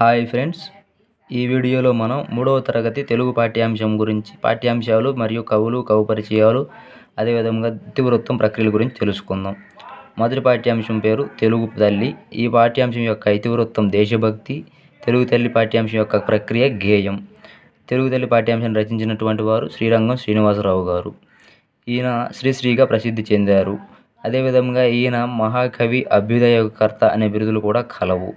Hi friends, ఈ వీడియోలో మనం మూడవ తరగతి తెలుగు పాఠ్యాంశం గురించి పాఠ్యాంశాలు మరియు కవులు, కవి పరిచయాలు, అదేవిధంగా ఇతివృత్తం ప్రక్రియల గురించి తెలుసుకుందాం. మొదటి పాఠ్యాంశం పేరు తెలుగు తల్లి. ఈ పాఠ్యాంశం యొక్క ఇతివృత్తం దేశభక్తి. తెలుగు తల్లి పాఠ్యాంశం యొక్క ప్రక్రియ గేయం. తెలుగు తల్లి పాఠ్యాంశం రచించినటువంటి వారు శ్రీరంగం శ్రీనివాసరావు గారు. ఈయన శ్రీశ్రీగా ప్రసిద్ధి చెందారు. అదేవిధంగా ఈయన మహాకవి, అభ్యుదయకర్త అనే బిరుదులు కూడా కలవు.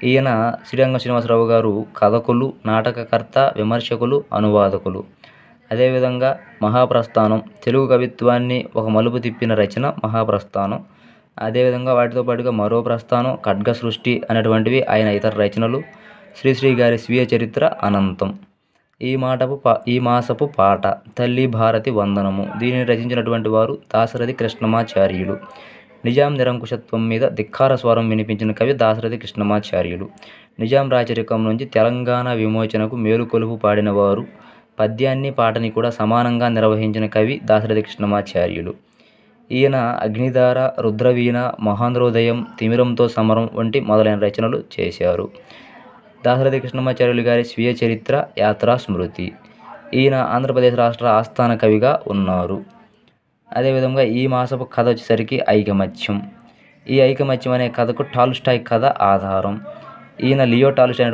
ఈయన శ్రీరంగం శ్రీనివాసరావు గారు కథకులు, నాటకకర్త, విమర్శకులు, అనువాదకులు. అదేవిధంగా మహాప్రస్థానం తెలుగు కవిత్వాన్ని ఒక మలుపు తిప్పిన రచన మహాప్రస్థానం. అదేవిధంగా వాటితో పాటుగా మరో ప్రస్థానం, ఖడ్గ సృష్టి అనేటువంటివి ఆయన ఇతర రచనలు. శ్రీశ్రీ గారి స్వీయ చరిత్ర అనంతం. ఈ మాసపు పాట తల్లి భారతి వందనము. దీనిని రచించినటువంటి వారు దాశరథి కృష్ణమాచార్యులు. నిజాం నిరంకుశత్వం మీద ధిక్కార స్వరం వినిపించిన కవి దాశరథి కృష్ణమాచార్యులు. నిజాం రాచరికం నుంచి తెలంగాణ విమోచనకు మేలుకొలుపు పాడినవారు. పద్యాన్ని, పాటని కూడా సమానంగా నిర్వహించిన కవి దాశరథి కృష్ణమాచార్యులు. ఈయన అగ్నిధార, రుద్రవీణ, మహాంధ్రోదయం, తిమిరంతో సమరం వంటి మొదలైన రచనలు చేశారు. దాశరథి కృష్ణమాచార్యులు గారి స్వీయ చరిత్ర యాత్రా స్మృతి. ఈయన ఆంధ్రప్రదేశ్ రాష్ట్ర ఆస్థాన కవిగా ఉన్నారు. అదేవిధంగా ఈ మాసపు కథ వచ్చేసరికి ఐకమత్యం. ఈ ఐకమత్యం అనే కథకు టాల్స్టాయ్ కథ ఆధారం. ఈయన లియో టాల్స్టాయ్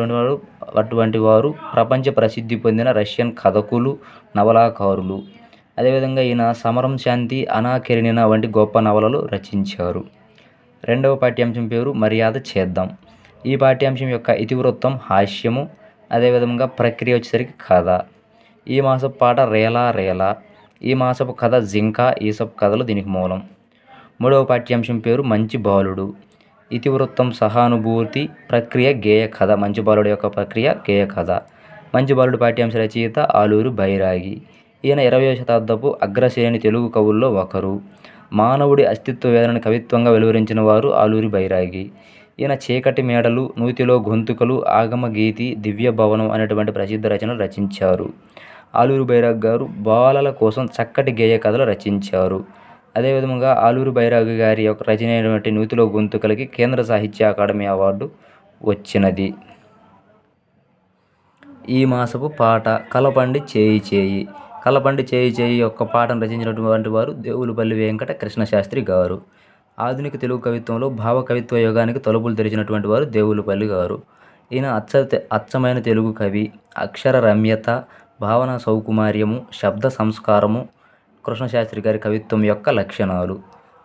అటువంటి వారు ప్రపంచ ప్రసిద్ధి పొందిన రష్యన్ కథకులు, నవలాకారులు. అదేవిధంగా ఈయన సమరం, శాంతి, అనా కెరెనినా వంటి గొప్ప నవలలు రచించారు. రెండవ పాఠ్యాంశం పేరు మర్యాద చేద్దాం. ఈ పాఠ్యాంశం యొక్క ఇతివృత్తం హాస్యము. అదేవిధంగా ప్రక్రియ వచ్చేసరికి కథ. ఈ మాసపు పాట రేలా రేలా. ఈ మాసపు కథ జింక, ఈసపు కథలు దీనికి మూలం. మూడవ పాఠ్యాంశం పేరు మంచి బాలుడు. ఇతివృత్తం సహానుభూతి. ప్రక్రియ గేయ కథ. మంచి బాలుడు యొక్క ప్రక్రియ గేయ కథ. మంచి బాలుడు పాఠ్యాంశ రచయిత ఆలూరి బైరాగి. ఈయన 20వ శతాబ్దపు అగ్రశ్రేణి తెలుగు కవుల్లో ఒకరు. మానవుడి అస్తిత్వ వేదనను కవిత్వంగా వెలువరించిన వారు ఆలూరి బైరాగి. ఈయన చీకటి మేడలు, నూతిలో గొంతుకలు, ఆగమ గీతి, దివ్య భవనం అనేటువంటి ప్రసిద్ధ రచనలు రచించారు. ఆలూరి బైరాగి గారు బాలల కోసం చక్కటి గేయ కథలు రచించారు. అదేవిధంగా ఆలూరి బైరాగి గారి యొక్క రచన అయినటువంటి నూతిలో గొంతుకలకి కేంద్ర సాహిత్య అకాడమీ అవార్డు వచ్చినది. ఈ మాసపు పాట కలపండి చేయి చేయి. కలపండి చేయి చేయి యొక్క పాటను రచించినటువంటి వారు దేవులపల్లి వెంకట కృష్ణశాస్త్రి గారు. ఆధునిక తెలుగు కవిత్వంలో భావ కవిత్వ యుగానికి తలుపులు తెరిచినటువంటి వారు దేవులపల్లి గారు. ఈయన అచ్చమైన తెలుగు కవి. అక్షర రమ్యత, భావన సౌకుమార్యము, శబ్ద సంస్కారము కృష్ణశాస్త్రి గారి కవిత్వం యొక్క లక్షణాలు.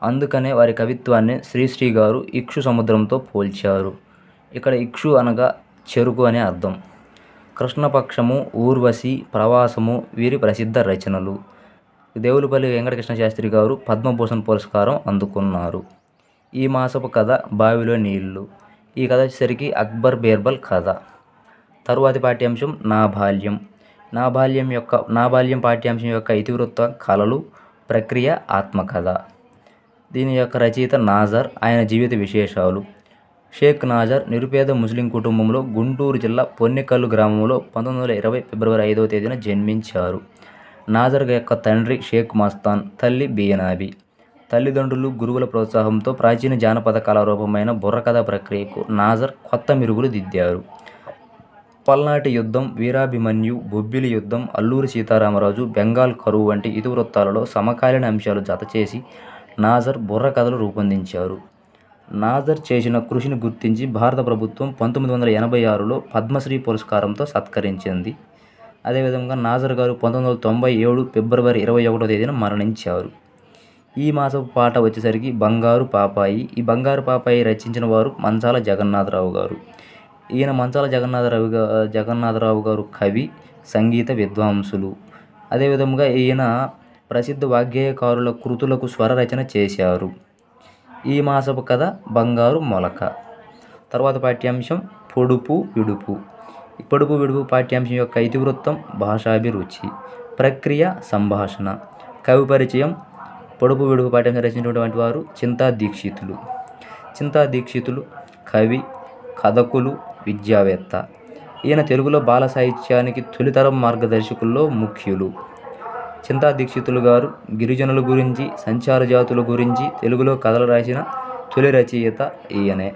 అందుకనే వారి కవిత్వాన్ని శ్రీశ్రీ గారు ఇక్షు సముద్రంతో పోల్చారు. ఇక్కడ ఇక్షు అనగా చెరుకు అనే అర్థం. కృష్ణపక్షము, ఊర్వశి, ప్రవాసము వీరి ప్రసిద్ధ రచనలు. దేవులపల్లి వెంకటకృష్ణ శాస్త్రి గారు పద్మభూషణ్ పురస్కారం అందుకున్నారు. ఈ మాసపు కథ బావిలో నీళ్లు. ఈ కథ వచ్చేసరికి అక్బర్ బీర్బల్ కథ. తరువాతి పాఠ్యాంశం నా బాల్యం. నా బాల్యం పాఠ్యాంశం యొక్క ఇతివృత్త కళలు, ప్రక్రియ ఆత్మకథ. దీని యొక్క రచయిత నాజర్. ఆయన జీవిత విశేషాలు. షేక్ నాజర్ నిరుపేద ముస్లిం కుటుంబంలో గుంటూరు జిల్లా పొన్నికల్లు గ్రామంలో 1920 ఫిబ్రవరి 5వ తేదీన జన్మించారు. నాజర్ యొక్క తండ్రి షేక్ మస్తాన్, తల్లి బియనాబి. తల్లిదండ్రులు, గురువుల ప్రోత్సాహంతో ప్రాచీన జానపద కళారూపమైన బుర్రకథ ప్రక్రియకు నాజర్ కొత్త మెరుగులు దిద్దారు. పల్నాటి యుద్ధం, వీరాభిమన్యు, బొబ్బిలి యుద్ధం, అల్లూరి సీతారామరాజు, బెంగాల్ కరువు వంటి ఇతివృత్తాలలో సమకాలీన అంశాలు జతచేసి నాజర్ బుర్రకథలు రూపొందించారు. నాజర్ చేసిన కృషిని గుర్తించి భారత ప్రభుత్వం 1986లో పద్మశ్రీ పురస్కారంతో సత్కరించింది. అదేవిధంగా నాజర్ గారు 1997 ఫిబ్రవరి 21వ తేదీన మరణించారు. ఈ మాసపు పాట వచ్చేసరికి బంగారు పాపాయి. ఈ బంగారు పాపాయి రచించిన వారు మంచాల జగన్నాథరావు గారు. ఈయన మంచాల జగన్నాథరావు గారు కవి, సంగీత విద్వాంసులు. అదేవిధంగా ఈయన ప్రసిద్ధ వాగ్గేయకారుల కృతులకు స్వర రచన చేశారు. ఈ మాసపు కథ బంగారు మొలక. తర్వాత పాఠ్యాంశం పొడుపు విడుపు. పొడుపు విడుపు పాఠ్యాంశం యొక్క ఇతివృత్తం భాషాభిరుచి. ప్రక్రియ సంభాషణ. కవి పరిచయం. పొడుపు విడుపు పాఠ్యాంశం రచించినటువంటి వారు చింతా దీక్షితులు కవి, కథకులు, విద్యావేత్త. ఈయన తెలుగులో బాల సాహిత్యానికి తొలితరం మార్గదర్శకుల్లో ముఖ్యులు. చింతా దీక్షితులు గారు గిరిజనుల గురించి, సంచార జాతుల గురించి తెలుగులో కథలు రాసిన తొలి రచయిత ఈయనే.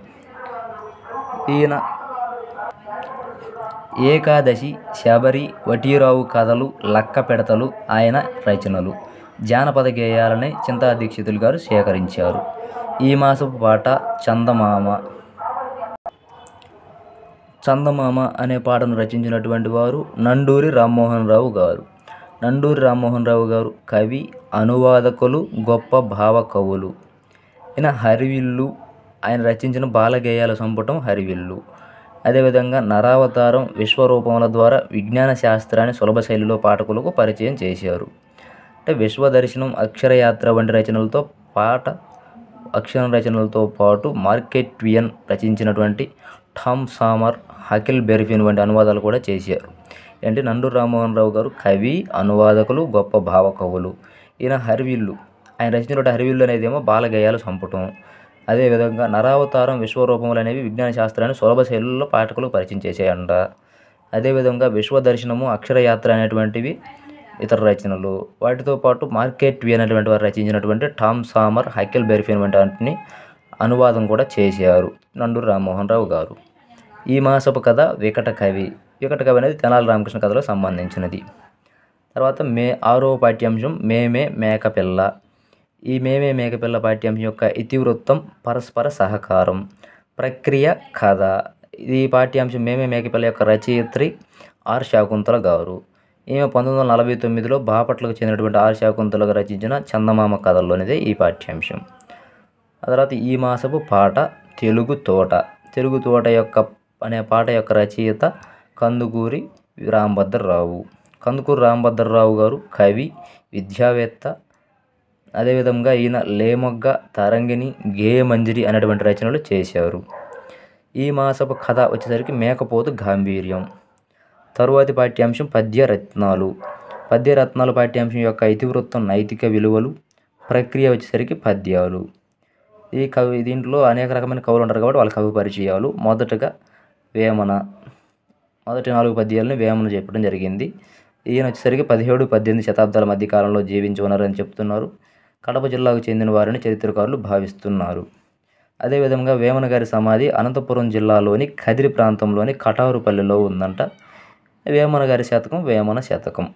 ఈయన ఏకాదశి, శబరి, వటీరావు కథలు, లక్క పెడతలు ఆయన రచనలు. జానపద గేయాలని చింతా దీక్షితులు గారు సేకరించారు. ఈ మాసపు పాట చందమామ. చందమామ అనే పాటను రచించినటువంటి వారు నండూరి రామ్మోహన్ రావు గారు. నండూరి రామ్మోహన్ రావు గారు కవి, అనువాదకులు, గొప్ప భావ కవులు. ఈయన హరివిల్లు, ఆయన రచించిన బాలగేయాల సంపుటం హరివిల్లు. అదేవిధంగా నరావతారం, విశ్వరూపముల ద్వారా విజ్ఞాన శాస్త్రాన్ని సులభ శైలిలో పాఠకులకు పరిచయం చేశారు. అంటే విశ్వదర్శనం, అక్షరయాత్ర వంటి రచనలతో అక్షర రచనలతో పాటు మార్కెట్ ట్వియన్ రచించినటువంటి టామ్ సామర్, హకిల్ బెర్ఫిన్ వంటి అనువాదాలు కూడా చేశారు. అంటే నండూరి రామ్మోహన్ రావు గారు కవి, అనువాదకులు, గొప్ప భావ కవులు. ఈయన హరివిల్లు, ఆయన రచించినటువంటి హరివిల్లు అనేదేమో బాలగేయాల సంపుటం. అదేవిధంగా నరావతారం, విశ్వరూపములు అనేవి విజ్ఞాన శాస్త్రాన్ని సులభ శైలుల్లో పాఠకులకు పరిచయం చేశాయంట. అదేవిధంగా విశ్వదర్శనము, అక్షరయాత్ర అనేటువంటివి ఇతర రచనలు. వాటితో పాటు మార్కెట్ ట్వియన్ అనేటువంటి వారు రచించినటువంటి టామ్ సామర్, హకిల్ బెర్ఫిన్ వంటి వాటిని అనువాదం కూడా చేశారు నండూరి రామ్మోహన్ రావు గారు. ఈ మాసపు కథ వికట కవి. వికట కవి అనేది తెనాలి రామకృష్ణ కథలో సంబంధించినది. తర్వాత 6వ పాఠ్యాంశం మేమే మేకపిల్ల. ఈ మేమే మేకపిల్ల పాఠ్యాంశం యొక్క ఇతివృత్తం పరస్పర సహకారం. ప్రక్రియ కథ. ఈ పాఠ్యాంశం మేమే మేకపిల్ల యొక్క రచయిత్రి ఆర్ శాకుంతల గారు. ఈమె 1949లో బాపట్లకు చెందినటువంటి ఆర్ శాకుంతల గారు రచించిన చందమామ కథల్లోనిదే ఈ పాఠ్యాంశం. ఆ తర్వాత ఈ మాసపు పాట తెలుగు తోట. తెలుగు తోట అనే పాట యొక్క రచయిత కందుకూరి రాంభద్రరావు. కందుకూరి రాంభద్రరావు గారు కవి, విద్యావేత్త. అదేవిధంగా ఈయన లేమొగ్గ, తరంగిణి, గేయమంజరి అనేటువంటి రచనలు చేశారు. ఈ మాసపు కథ వచ్చేసరికి మేకపోతు గాంభీర్యం. తరువాతి పాఠ్యాంశం పద్యరత్నాలు. పద్యరత్నాలు పాఠ్యాంశం యొక్క ఇతివృత్తం నైతిక విలువలు. ప్రక్రియ వచ్చేసరికి పద్యాలు. దీంట్లో అనేక రకమైన కవులు ఉంటారు కాబట్టి వాళ్ళ కవి పరిచయాలు. మొదటగా వేమన. మొదటి 4 పద్యాలని వేమన చెప్పడం జరిగింది. ఈయన వచ్చేసరికి 17-18 శతాబ్దాల మధ్య కాలంలో జీవించి ఉన్నారని చెప్తున్నారు. కడప జిల్లాకు చెందిన వారిని చరిత్రకారులు భావిస్తున్నారు. అదేవిధంగా వేమన గారి సమాధి అనంతపురం జిల్లాలోని కదిరి ప్రాంతంలోని కటారుపల్లిలో ఉందంట. వేమన గారి శతకం వేమన శతకం.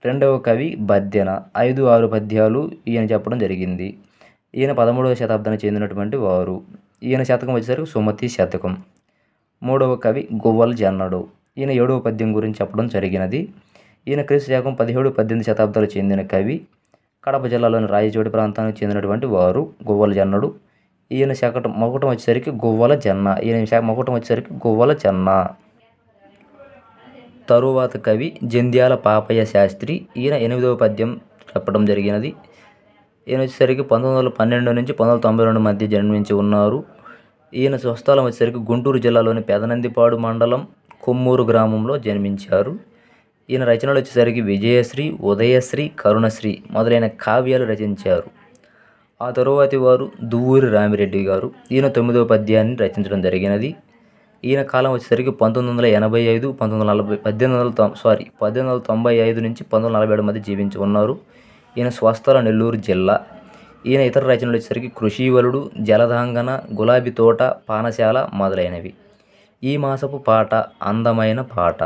రెండవ కవి బద్దెన. 5-6 పద్యాలు ఈయన చెప్పడం జరిగింది. ఈయన 13వ శతాబ్దానికి చెందినటువంటి వారు. ఈయన శతకం వచ్చేసరికి సుమతి శతకం. మూడవ కవి గువ్వల జన్నడు. ఈయన 7వ పద్యం గురించి చెప్పడం జరిగినది. ఈయన క్రీస్తు శకం 17-18 శతాబ్దాలకు చెందిన కవి. కడప జిల్లాలోని రాయచోటి ప్రాంతానికి చెందినటువంటి వారు గువ్వల జన్నడు. ఈయన మొకటం వచ్చేసరికి గువ్వల జన్న. ఈయన మొకటం వచ్చేసరికి గువ్వల జన్న. తరువాత కవి జంధ్యాల పాపయ్య శాస్త్రి. ఈయన 8వ పద్యం చెప్పడం జరిగినది. ఈయన వచ్చేసరికి 1912 నుంచి 1992 మధ్య జన్మించి ఉన్నారు. ఈయన స్వస్థలం వచ్చేసరికి గుంటూరు జిల్లాలోని పెదనందిపాడు మండలం కొమ్మూరు గ్రామంలో జన్మించారు. ఈయన రచనలు వచ్చేసరికి విజయశ్రీ, ఉదయశ్రీ, కరుణశ్రీ మొదలైన కావ్యాలు రచించారు. ఆ తరువాతి వారు దువ్వూరి రామిరెడ్డి గారు. ఈయన 9వ పద్యాన్ని రచించడం జరిగినది. ఈయన కాలం వచ్చేసరికి 1985, 1895 నుంచి 1947 మధ్య జీవించి ఉన్నారు. ఈయన స్వస్థలం నెల్లూరు జిల్లా. ఈయన ఇతర రచనలు వచ్చేసరికి కృషివలుడు, జలధాంగన, గులాబీ తోట, పానశాల మొదలైనవి. ఈ మాసపు పాట అందమైన పాట.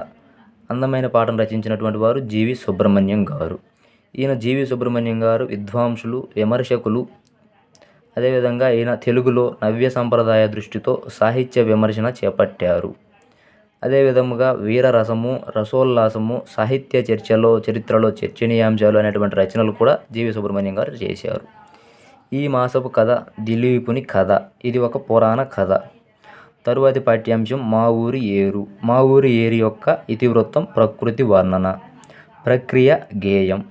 అందమైన పాటను రచించినటువంటి వారు జీవి సుబ్రహ్మణ్యం గారు. ఈయన జీవి సుబ్రహ్మణ్యం గారు విద్వాంసులు, విమర్శకులు. అదేవిధంగా ఈయన తెలుగులో నవ్య సంప్రదాయ దృష్టితో సాహిత్య విమర్శన చేపట్టారు. అదేవిధముగా వీరరసము, రసోల్లాసము, సాహిత్య చరిత్రలో చర్చనీయాంశాలు అనేటువంటి రచనలు కూడా జీవి సుబ్రహ్మణ్యం గారు చేశారు. ఈ మాసపు కథ దిలీపుని కథ. ఇది ఒక పురాణ కథ. తరువాతి పాఠ్యాంశం మా ఊరి ఏరు. మా ఊరి ఏరి యొక్క ఇతివృత్తం ప్రకృతి వర్ణన. ప్రక్రియ గేయం.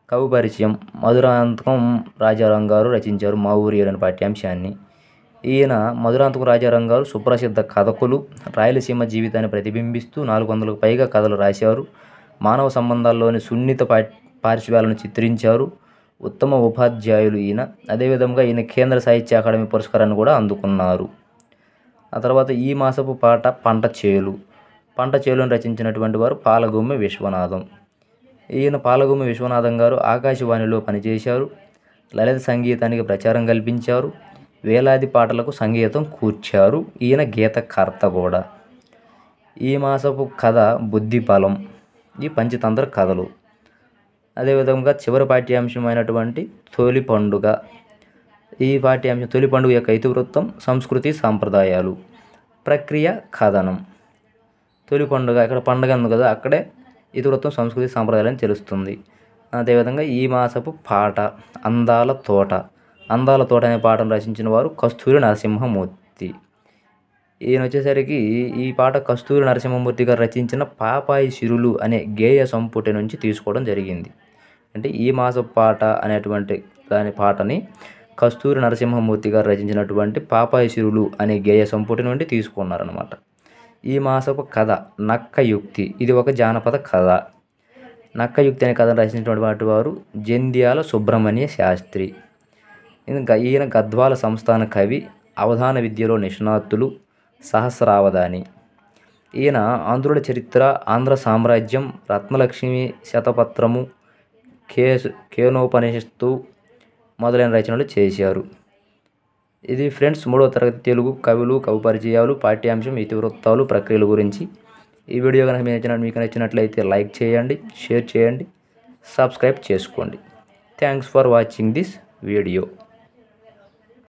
కవి పరిచయం. మధురాంతకం రాజారాం గారు రచించారు మా ఊరి ఏరు అనే పాఠ్యాంశాన్ని. ఈయన మధురాంతకం రాజారాం గారు సుప్రసిద్ధ కథకులు. రాయలసీమ జీవితాన్ని ప్రతిబింబిస్తూ 400కు పైగా కథలు రాశారు. మానవ సంబంధాల్లోని సున్నిత పార్శ్వాలను చిత్రించారు. ఉత్తమ ఉపాధ్యాయులు ఈయన. అదేవిధంగా ఈయన కేంద్ర సాహిత్య అకాడమీ పురస్కారాన్ని కూడా అందుకున్నారు. ఆ తర్వాత ఈ మాసపు పాట పంట చేలు. పంట చేలును రచించినటువంటి వారు పాలగుమ్మి విశ్వనాథం. ఈయన పాలగుమ్మి విశ్వనాథం గారు ఆకాశవాణిలో పనిచేశారు. లలిత సంగీతానికి ప్రచారం కల్పించారు. వేలాది పాటలకు సంగీతం కూర్చారు. ఈయన గీతకర్త కూడా. ఈ మాసపు కథ బుద్ధి బలం. ఈ పంచతంత్ర కథలు. అదేవిధంగా చివరి పాఠ్యాంశమైనటువంటి తొలి పండుగ. ఈ పాఠ్యాంశం తొలి పండుగ యొక్క ఇతివృత్తం సంస్కృతి సాంప్రదాయాలు. ప్రక్రియ కథనం. తొలి పండుగ ఇక్కడ పండుగ ఉంది కదా, అక్కడే ఇతివృత్తం సంస్కృతి సాంప్రదాయాలు అని తెలుస్తుంది. అదేవిధంగా ఈ మాసపు పాట అందాల తోట. అందాల తోట అనే పాటను రచించిన వారు కస్తూరి నరసింహమూర్తి. ఈయన వచ్చేసరికి ఈ పాట కస్తూరి నరసింహమూర్తి గారు రచించిన పాపాయి సిరులు అనే గేయ సంపుటి నుంచి తీసుకోవడం జరిగింది. అంటే ఈ మాసపు పాట అనేటువంటి దాని పాటని కస్తూరి నరసింహమూర్తి గారు రచించినటువంటి పాపాయి సిరులు అనే గేయ సంపుటి నుండి తీసుకున్నారన్నమాట. ఈ మాసపు కథ నక్కయుక్తి. ఇది ఒక జానపద కథ. నక్కయుక్తి అనే కథను రచించినటువంటి వారు జంధ్యాల సుబ్రహ్మణ్య శాస్త్రి. ఈయన గద్వాల సంస్థాన కవి, అవధాన విద్యలో నిష్ణాతులు, సహస్రావధాని. ఈయన ఆంధ్రుల చరిత్ర, ఆంధ్ర సామ్రాజ్యం, రత్నలక్ష్మి శతపత్రము, కేనోపనిషత్తు మొదలైన రచనలు చేశారు. ఇది ఫ్రెండ్స్ 3వ తరగతి తెలుగు కవులు, కవి పరిచయాలు, పాఠ్యాంశం, ఇతివృత్తాలు, ప్రక్రియల గురించి. ఈ వీడియో కనుక మీకు నచ్చినట్లయితే లైక్ చేయండి, షేర్ చేయండి, సబ్స్క్రైబ్ చేసుకోండి. Thanks for watching this video.